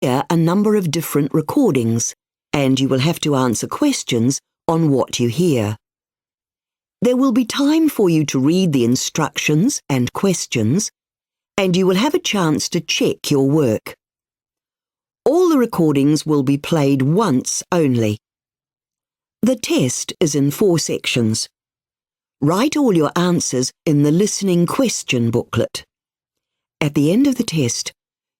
hear a number of different recordings, and you will have to answer questions on what you hear. There will be time for you to read the instructions and questions, and you will have a chance to check your work. All the recordings will be played once only. The test is in 4 sections. Write all your answers in the listening question booklet. At the end of the test,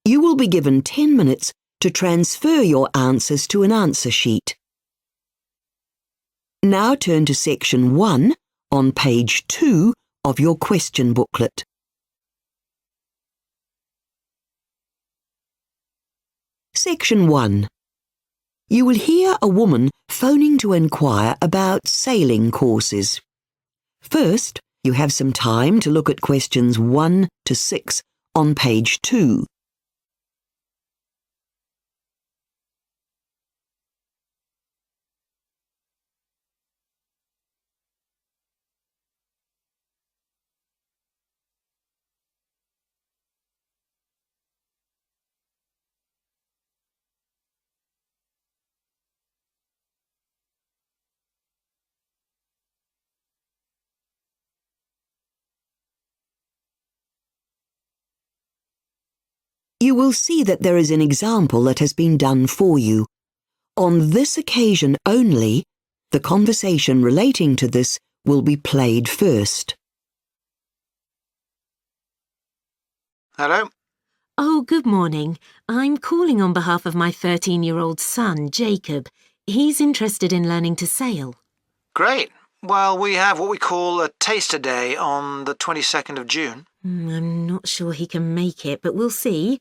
you will be given 10 minutes to transfer your answers to an answer sheet. Now turn to section 1 on page 2 of your question booklet. Section 1. You will hear a woman phoning to inquire about sailing courses. First, you have some time to look at questions 1 to 6 on page 2. You will see that there is an example that has been done for you. On this occasion only, the conversation relating to this will be played first. Hello? Oh, good morning. I'm calling on behalf of my 13-year-old son, Jacob. He's interested in learning to sail. Great. Well, we have what we call a taster day on the 22nd of June. I'm not sure he can make it, but we'll see.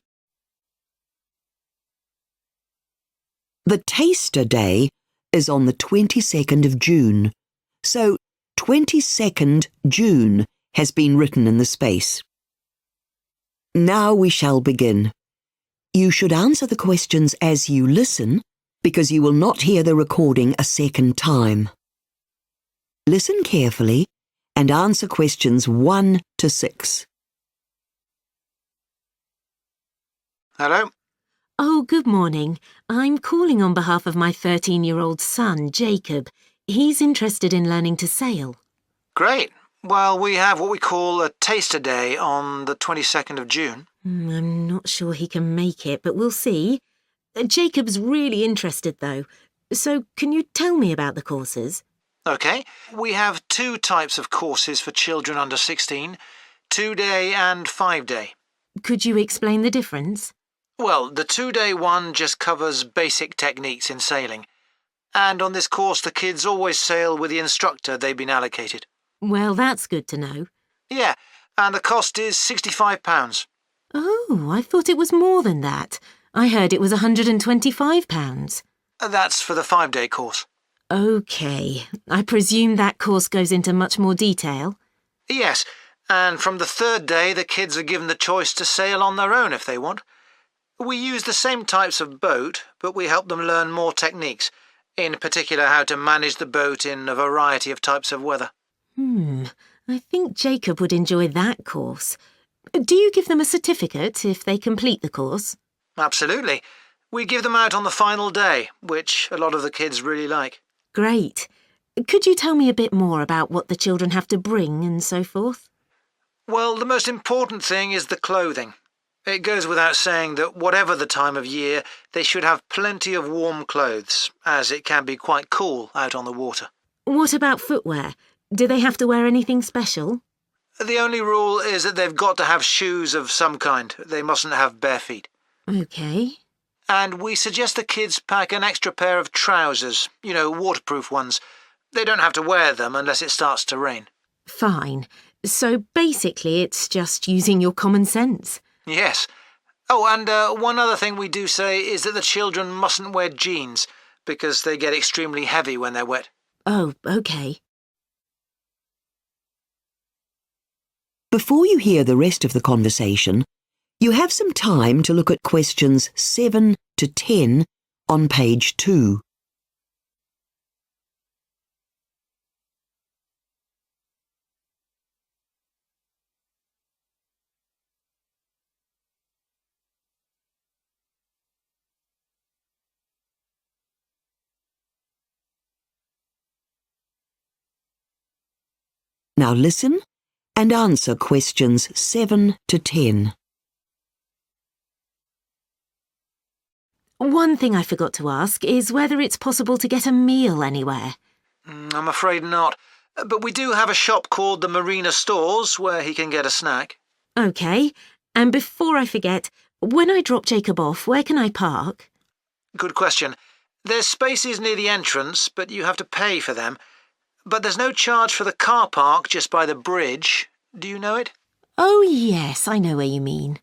The taster day is on the 22nd of June, so 22nd June has been written in the space. Now we shall begin. You should answer the questions as you listen, because you will not hear the recording a second time. Listen carefully and answer questions 1 to 6. Hello? Oh, good morning. I'm calling on behalf of my 13-year-old son, Jacob. He's interested in learning to sail. Great. Well, we have what we call a taster day on the 22nd of June. I'm not sure he can make it, but we'll see. Jacob's really interested, though. So can you tell me about the courses? OK. We have 2 types of courses for children under 16, 2-day and 5-day. Could you explain the difference? Well, the 2-day one just covers basic techniques in sailing. And on this course, the kids always sail with the instructor they've been allocated. Well, that's good to know. Yeah, and the cost is £65. Oh, I thought it was more than that. I heard it was £125. That's for the 5-day course. OK. I presume that course goes into much more detail? Yes, and from the 3rd day, the kids are given the choice to sail on their own if they want. We use the same types of boat, but we help them learn more techniques, in particular how to manage the boat in a variety of types of weather. I think Jacob would enjoy that course. Do you give them a certificate if they complete the course? Absolutely. We give them out on the final day, which a lot of the kids really like. Great. Could you tell me a bit more about what the children have to bring and so forth? Well, the most important thing is the clothing. It goes without saying that whatever the time of year, they should have plenty of warm clothes, as it can be quite cool out on the water. What about footwear? Do they have to wear anything special? The only rule is that they've got to have shoes of some kind. They mustn't have bare feet. OK. And we suggest the kids pack an extra pair of trousers, waterproof ones. They don't have to wear them unless it starts to rain. Fine. So basically it's just using your common sense. Yes. Oh, and one other thing we do say is that the children mustn't wear jeans, because they get extremely heavy when they're wet. Oh, OK. Before you hear the rest of the conversation, you have some time to look at questions 7 to 10 on page 2. Now listen and answer questions 7 to 10. One thing I forgot to ask is whether it's possible to get a meal anywhere. I'm afraid not. But we do have a shop called the Marina Stores where he can get a snack. OK. And before I forget, when I drop Jacob off, where can I park? Good question. There's spaces near the entrance, but you have to pay for them. But there's no charge for the car park just by the bridge. Do you know it? Oh, yes, I know where you mean.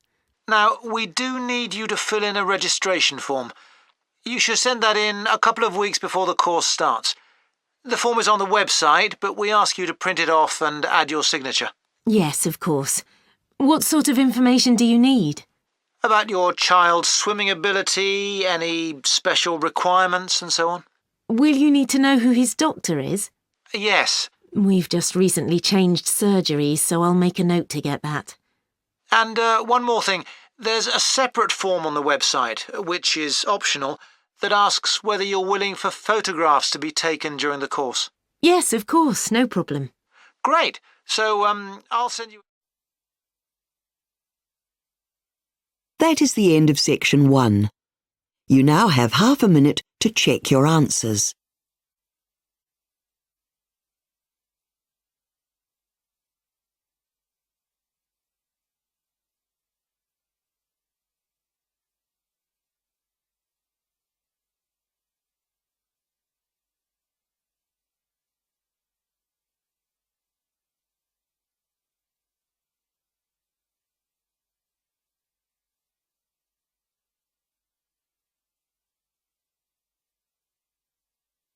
Now, we do need you to fill in a registration form. You should send that in a couple of weeks before the course starts. The form is on the website, but we ask you to print it off and add your signature. Yes, of course. What sort of information do you need? About your child's swimming ability, any special requirements and so on. Will you need to know who his doctor is? Yes. We've just recently changed surgeries, so I'll make a note to get that. And one more thing. There's a separate form on the website, which is optional, that asks whether you're willing for photographs to be taken during the course. Yes, of course, no problem. Great. So, I'll send you... That is the end of section 1. You now have half a minute to check your answers.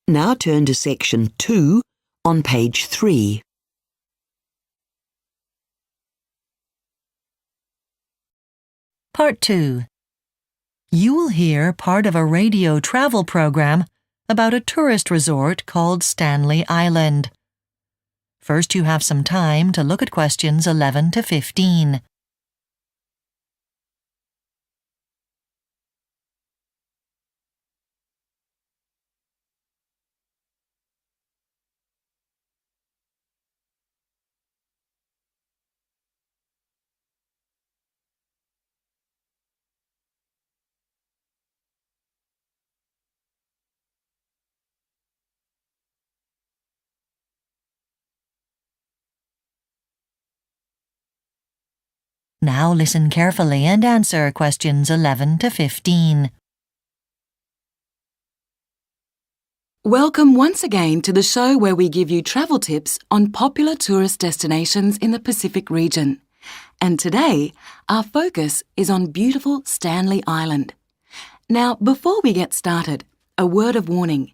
Now turn to section 2 on page 3. Part 2. You will hear part of a radio travel program about a tourist resort called Stanley Island. First, you have some time to look at questions 11 to 15. Now listen carefully and answer questions 11 to 15. Welcome once again to the show where we give you travel tips on popular tourist destinations in the Pacific region. And today, our focus is on beautiful Stanley Island. Now, before we get started, a word of warning.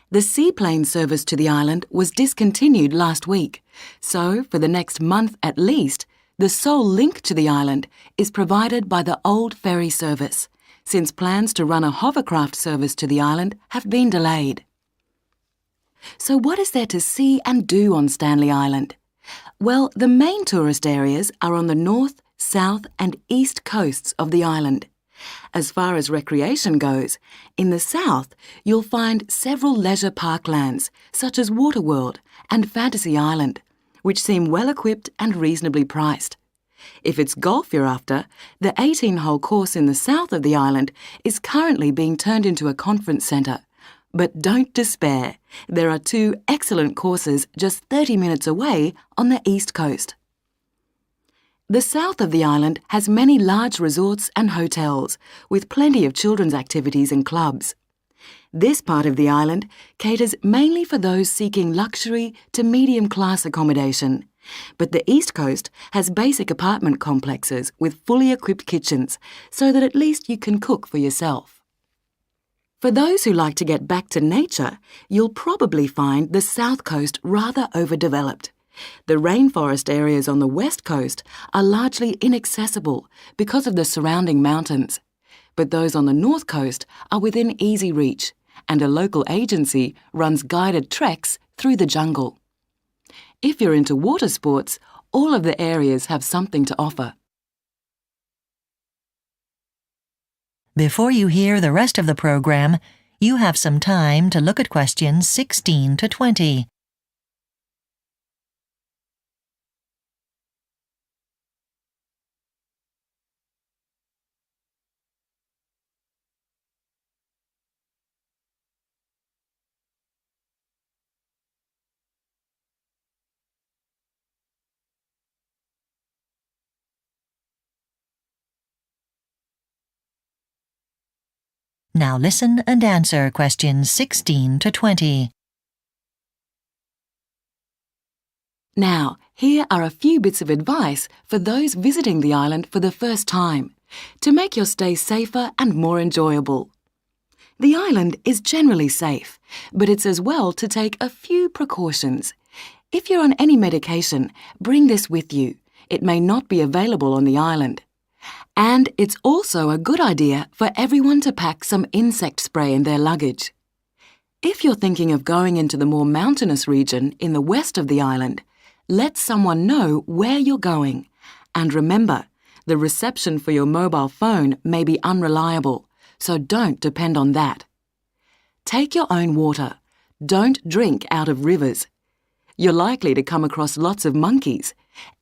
The seaplane service to the island was discontinued last week, so for the next month at least, the sole link to the island is provided by the old ferry service, since plans to run a hovercraft service to the island have been delayed. So what is there to see and do on Stanley Island? Well, the main tourist areas are on the north, south and east coasts of the island. As far as recreation goes, in the south you'll find several leisure parklands such as Waterworld and Fantasy Island, which seem well equipped and reasonably priced. If it's golf you're after, the 18-hole course in the south of the island is currently being turned into a conference centre. But don't despair, there are 2 excellent courses just 30 minutes away on the east coast. The south of the island has many large resorts and hotels, with plenty of children's activities and clubs. This part of the island caters mainly for those seeking luxury to medium-class accommodation, but the east coast has basic apartment complexes with fully equipped kitchens, so that at least you can cook for yourself. For those who like to get back to nature, you'll probably find the south coast rather overdeveloped. The rainforest areas on the west coast are largely inaccessible because of the surrounding mountains, but those on the north coast are within easy reach, and a local agency runs guided treks through the jungle. If you're into water sports, all of the areas have something to offer. Before you hear the rest of the program, you have some time to look at questions 16 to 20. Now listen and answer questions 16 to 20. Now, here are a few bits of advice for those visiting the island for the first time to make your stay safer and more enjoyable. The island is generally safe, but it's as well to take a few precautions. If you're on any medication, bring this with you. It may not be available on the island. And it's also a good idea for everyone to pack some insect spray in their luggage. If you're thinking of going into the more mountainous region in the west of the island, let someone know where you're going. And remember, the reception for your mobile phone may be unreliable, so don't depend on that. Take your own water. Don't drink out of rivers. You're likely to come across lots of monkeys.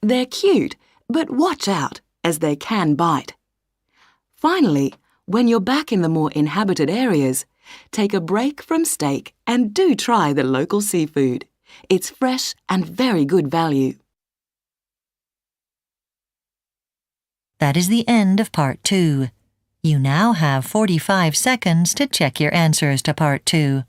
They're cute, but watch out, as they can bite. Finally, when you're back in the more inhabited areas, take a break from steak and do try the local seafood. It's fresh and very good value. That is the end of Part 2. You now have 45 seconds to check your answers to Part 2.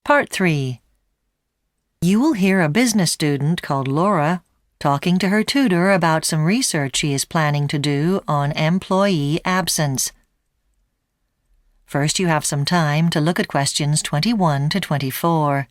Part 3. You will hear a business student called Laura talking to her tutor about some research she is planning to do on employee absence. First, you have some time to look at questions 21 to 24.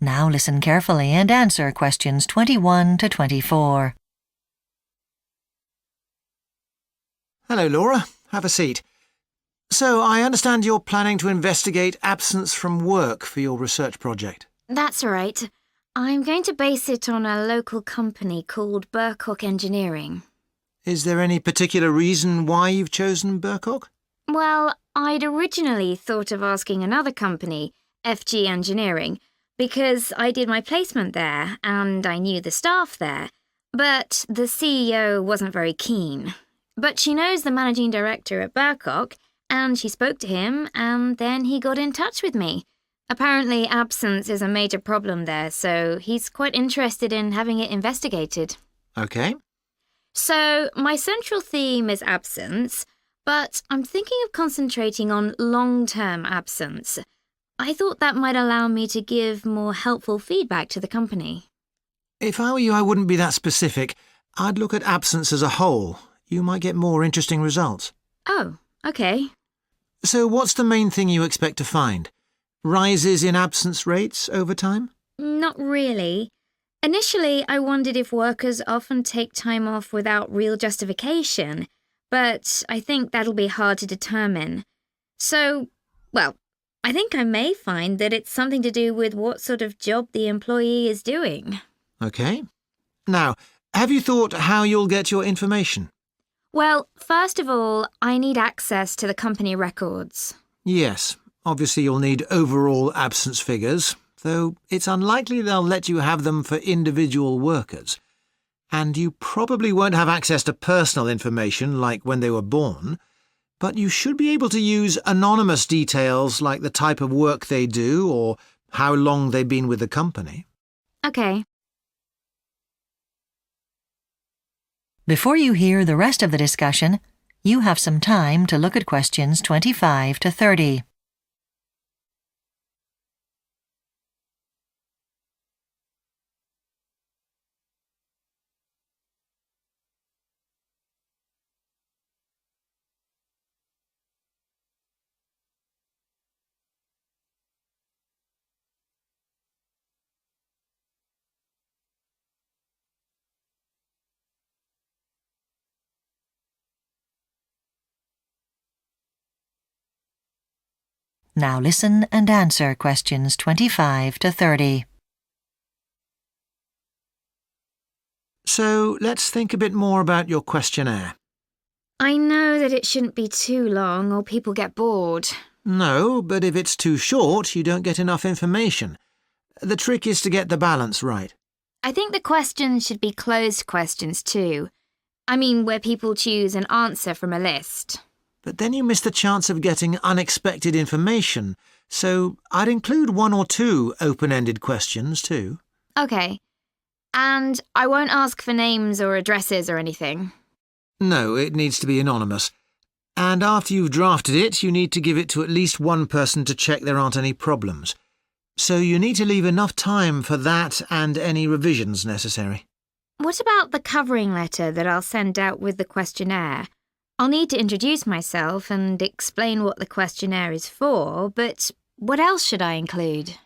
Now listen carefully and answer questions 21 to 24. Hello, Laura. Have a seat. So, I understand you're planning to investigate absence from work for your research project. That's right. I'm going to base it on a local company called Burcock Engineering. Is there any particular reason why you've chosen Burcock? Well, I'd originally thought of asking another company, FG Engineering, because I did my placement there and I knew the staff there, but the CEO wasn't very keen. But she knows the managing director at Burcock, and she spoke to him, and then he got in touch with me. Apparently, absence is a major problem there, so he's quite interested in having it investigated. OK. So, my central theme is absence, but I'm thinking of concentrating on long-term absence. I thought that might allow me to give more helpful feedback to the company. If I were you, I wouldn't be that specific. I'd look at absence as a whole. You might get more interesting results. Oh, OK. So what's the main thing you expect to find? Rises in absence rates over time? Not really. Initially, I wondered if workers often take time off without real justification, but I think that'll be hard to determine. So, well, I think I may find that it's something to do with what sort of job the employee is doing. OK. Now, have you thought how you'll get your information? Well, first of all, I need access to the company records. Yes. Obviously, you'll need overall absence figures, though it's unlikely they'll let you have them for individual workers. And you probably won't have access to personal information like when they were born, but you should be able to use anonymous details like the type of work they do or how long they've been with the company. OK. Before you hear the rest of the discussion, you have some time to look at questions 25 to 30. Now listen and answer questions 25 to 30. So let's think a bit more about your questionnaire. I know that it shouldn't be too long or people get bored. No, but if it's too short, you don't get enough information. The trick is to get the balance right. I think the questions should be closed questions too. I mean, where people choose an answer from a list. But then you miss the chance of getting unexpected information, so I'd include 1 or 2 open-ended questions too. Okay. And I won't ask for names or addresses or anything. No, it needs to be anonymous. And after you've drafted it, you need to give it to at least one person to check there aren't any problems. So you need to leave enough time for that and any revisions necessary. What about the covering letter that I'll send out with the questionnaire? I'll need to introduce myself and explain what the questionnaire is for, but what else should I include?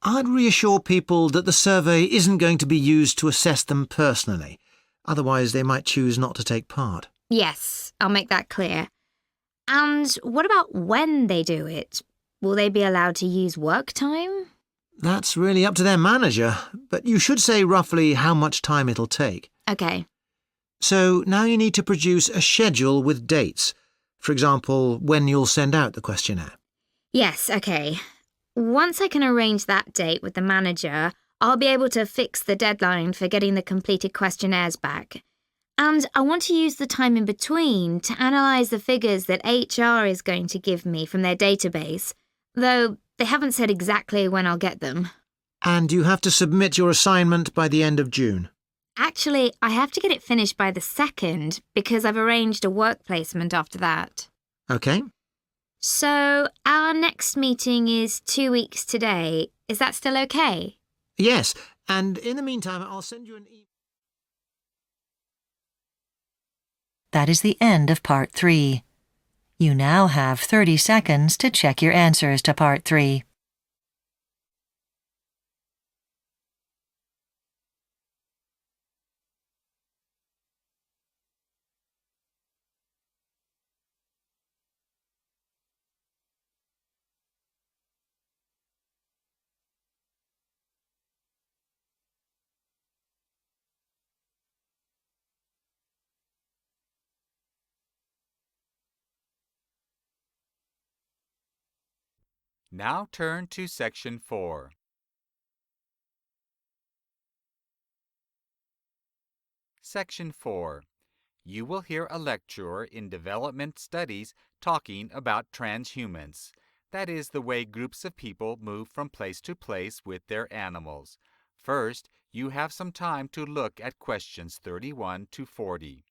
I'd reassure people that the survey isn't going to be used to assess them personally. Otherwise, they might choose not to take part. Yes, I'll make that clear. And what about when they do it? Will they be allowed to use work time? That's really up to their manager, but you should say roughly how much time it'll take. Okay. So now you need to produce a schedule with dates. For example, when you'll send out the questionnaire. Yes, okay. Once I can arrange that date with the manager, I'll be able to fix the deadline for getting the completed questionnaires back. And I want to use the time in between to analyse the figures that HR is going to give me from their database, though they haven't said exactly when I'll get them. And you have to submit your assignment by the end of June. Actually, I have to get it finished by the 2nd because I've arranged a work placement after that. OK? So our next meeting is 2 weeks today. Is that still okay? Yes, and in the meantime, I'll send you an email. That is the end of Part 3. You now have 30 seconds to check your answers to Part 3. Now turn to Section 4. Section 4. You will hear a lecturer in development studies talking about transhumance. That is the way groups of people move from place to place with their animals. First, you have some time to look at questions 31 to 40.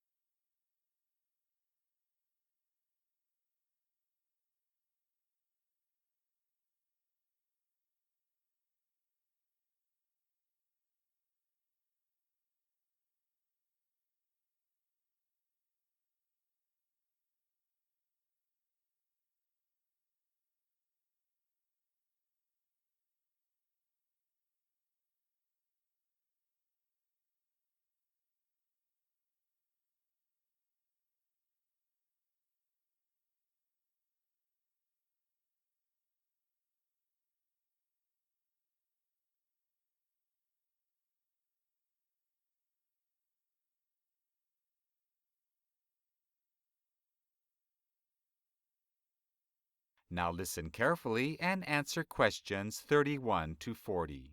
Now listen carefully and answer questions 31 to 40.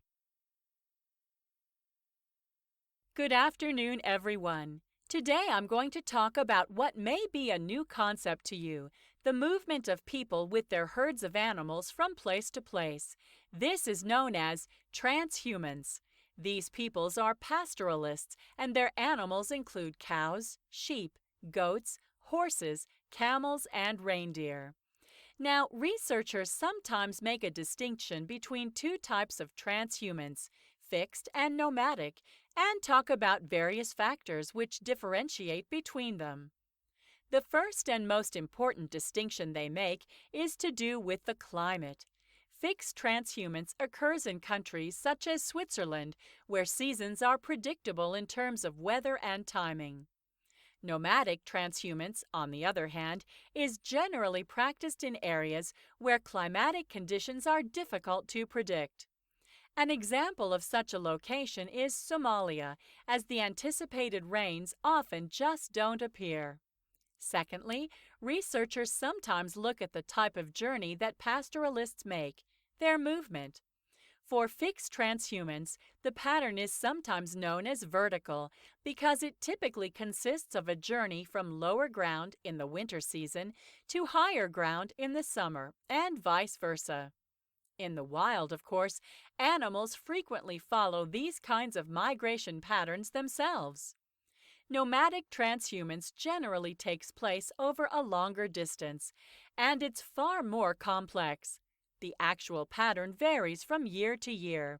Good afternoon, everyone. Today I'm going to talk about what may be a new concept to you, the movement of people with their herds of animals from place to place. This is known as transhumance. These peoples are pastoralists, and their animals include cows, sheep, goats, horses, camels, and reindeer. Now, researchers sometimes make a distinction between 2 types of transhumance, fixed and nomadic, and talk about various factors which differentiate between them. The first and most important distinction they make is to do with the climate. Fixed transhumance occurs in countries such as Switzerland, where seasons are predictable in terms of weather and timing. Nomadic transhumance, on the other hand, is generally practiced in areas where climatic conditions are difficult to predict. An example of such a location is Somalia, as the anticipated rains often just don't appear. Secondly, researchers sometimes look at the type of journey that pastoralists make, their movement. For fixed transhumance, the pattern is sometimes known as vertical because it typically consists of a journey from lower ground in the winter season to higher ground in the summer, and vice versa. In the wild, of course, animals frequently follow these kinds of migration patterns themselves. Nomadic transhumance generally takes place over a longer distance, and it's far more complex. The actual pattern varies from year to year,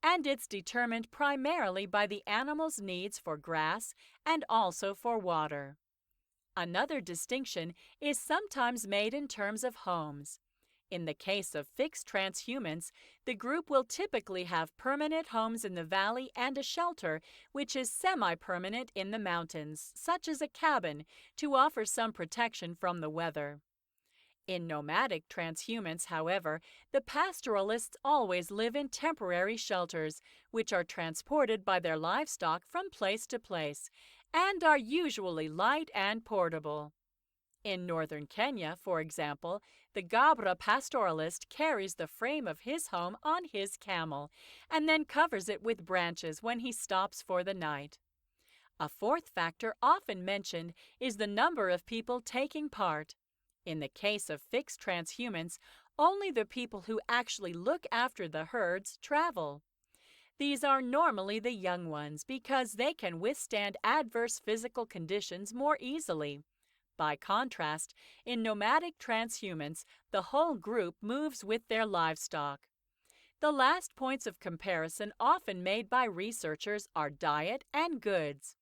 and it's determined primarily by the animal's needs for grass and also for water. Another distinction is sometimes made in terms of homes. In the case of fixed transhumance, the group will typically have permanent homes in the valley and a shelter which is semi-permanent in the mountains, such as a cabin, to offer some protection from the weather. In nomadic transhumance, however, the pastoralists always live in temporary shelters, which are transported by their livestock from place to place, and are usually light and portable. In northern Kenya, for example, the Gabra pastoralist carries the frame of his home on his camel and then covers it with branches when he stops for the night. A fourth factor often mentioned is the number of people taking part. In the case of fixed transhumance, only the people who actually look after the herds travel. These are normally the young ones because they can withstand adverse physical conditions more easily. By contrast, in nomadic transhumance, the whole group moves with their livestock. The last points of comparison often made by researchers are diet and goods.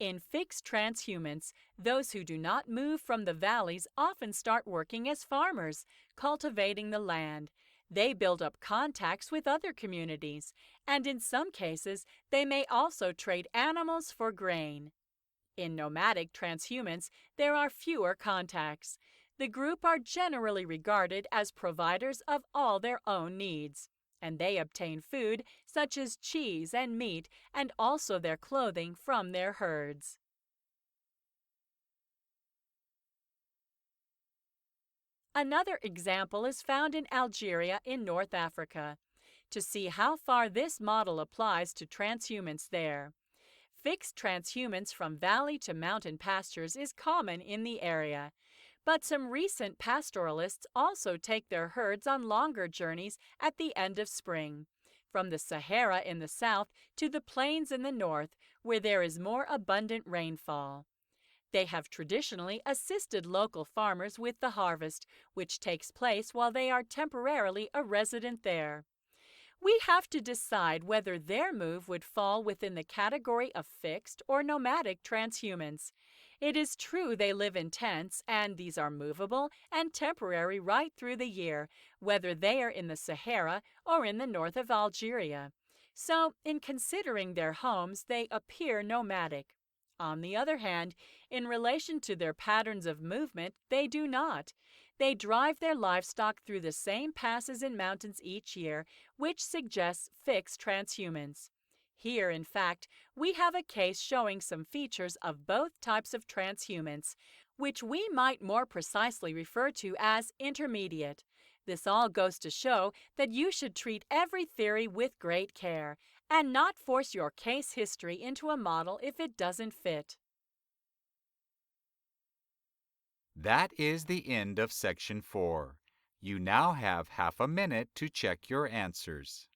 In fixed transhumance, those who do not move from the valleys often start working as farmers, cultivating the land. They build up contacts with other communities, and in some cases, they may also trade animals for grain. In nomadic transhumance, there are fewer contacts. The group are generally regarded as providers of all their own needs, and they obtain food such as cheese and meat and also their clothing from their herds. Another example is found in Algeria in North Africa. To see how far this model applies to transhumance there, fixed transhumance from valley to mountain pastures is common in the area, but some recent pastoralists also take their herds on longer journeys at the end of spring, from the Sahara in the south to the plains in the north, where there is more abundant rainfall. They have traditionally assisted local farmers with the harvest, which takes place while they are temporarily a resident there. We have to decide whether their move would fall within the category of fixed or nomadic transhumance. It is true they live in tents, and these are movable and temporary right through the year, whether they are in the Sahara or in the north of Algeria. So, in considering their homes, they appear nomadic. On the other hand, in relation to their patterns of movement, they do not. They drive their livestock through the same passes and mountains each year, which suggests fixed transhumance. Here, in fact, we have a case showing some features of both types of transhumance, which we might more precisely refer to as intermediate. This all goes to show that you should treat every theory with great care, and not force your case history into a model if it doesn't fit. That is the end of Section 4. You now have half a minute to check your answers.